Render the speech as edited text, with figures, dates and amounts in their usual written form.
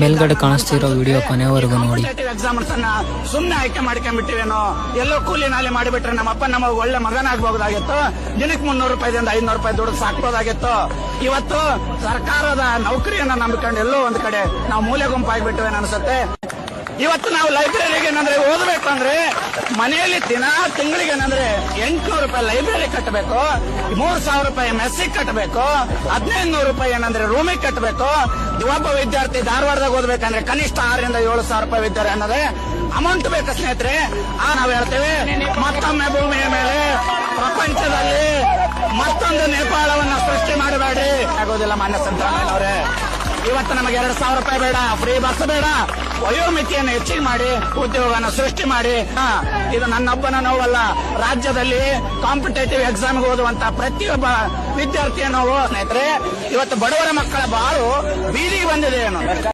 ಮೇಲ್ಗಡೆ ಕಾಣಿಸ್ತಿರೋ ವಿಡಿಯೋ ಕೊನೆವರೆಗೂ ನೋಡಿ. ಎಕ್ಸಾಮ್ಸ್ ಅನ್ನ ಸುಮ್ನೆ ಆಯ್ಕೆ ಮಾಡ್ಕೊಂಡ್ಬಿಟ್ಟಿವೇನೋ, ಎಲ್ಲೋ ಕೂಲಿ ನಾಲಿ ಮಾಡಿಬಿಟ್ರೆ ನಮ್ಮ ಅಪ್ಪ ನಮ್ಮ ಒಳ್ಳೆ ಮಗನಾಗಬಹುದಾಗಿತ್ತು. ದಿನಕ್ಕೆ 300 ರೂಪಾಯಿದಿಂದ 500 ರೂಪಾಯಿ ದುಡ್ಡು ಸಾಕ್ಬೋದಾಗಿತ್ತು. ಇವತ್ತು ಸರ್ಕಾರದ ನೌಕರಿಯನ್ನ ನಂಬಿಕೊಂಡು ಎಲ್ಲೋ ಒಂದ್ ಕಡೆ ನಾವು ಮೂಲೆ ಗುಂಪಾಗ್ಬಿಟ್ಟಿವೆ ಅನ್ಸುತ್ತೆ. ಇವತ್ತು ನಾವು ಲೈಬ್ರರಿಗೆ ಏನಂದ್ರೆ ಓದಬೇಕು ಅಂದ್ರೆ ಮನೆಯಲ್ಲಿ ತಿಂಗಳಿಗೆ ಏನಂದ್ರೆ 800 ರೂಪಾಯಿ ಲೈಬ್ರರಿ ಕಟ್ಟಬೇಕು, 3000 ರೂಪಾಯಿ ಮೆಸ್ಸಿಗೆ ಕಟ್ಟಬೇಕು, 1500 ರೂಪಾಯಿ ಏನಂದ್ರೆ ರೂಮಿಗೆ ಕಟ್ಟಬೇಕು. ಒಬ್ಬ ವಿದ್ಯಾರ್ಥಿ ಧಾರವಾಡದಾಗ ಓದಬೇಕಂದ್ರೆ ಕನಿಷ್ಠ 6,000 ರಿಂದ 7,000 ರೂಪಾಯಿ ವಿದ್ಯಾರ್ಥಿ ಅನ್ನೋದೇ ಅಮೌಂಟ್ ಬೇಕು ಸ್ನೇಹಿತರೆ. ನಾವು ಹೇಳ್ತೇವೆ, ಮತ್ತೊಮ್ಮೆ ಭೂಮಿಯ ಮೇಲೆ ಪ್ರಪಂಚದಲ್ಲಿ ಮತ್ತೊಂದು ನೇಪಾಳವನ್ನ ಸೃಷ್ಟಿ ಮಾಡಬೇಡಿ. ಆಗೋದಿಲ್ಲ ಮಾನ್ಯ ಸಿದ್ದರಾಮಯ್ಯನವರೇ. ಇವತ್ತು ನಮಗೆ 2,000 ರೂಪಾಯಿ ಬೇಡ, ಫ್ರೀ ಬಸ್ ಬೇಡ, ವಯೋಮಿತಿಯನ್ನು ಹೆಚ್ಚಿಗೆ ಮಾಡಿ ಉದ್ಯೋಗನ ಸೃಷ್ಟಿ ಮಾಡಿ. ಇದು ನನ್ನೊಬ್ಬನ ನೋವಲ್ಲ, ರಾಜ್ಯದಲ್ಲಿ ಕಾಂಪಿಟೇಟಿವ್ ಎಕ್ಸಾಮ್ಗೆ ಓದುವಂತ ಪ್ರತಿಯೊಬ್ಬ ವಿದ್ಯಾರ್ಥಿಯ ನೋವು ಸ್ನೇಹಿತರೆ. ಇವತ್ತು ಬಡವರ ಮಕ್ಕಳ ಬಾಳು ಬೀದಿಗೆ ಬಂದಿದೆ.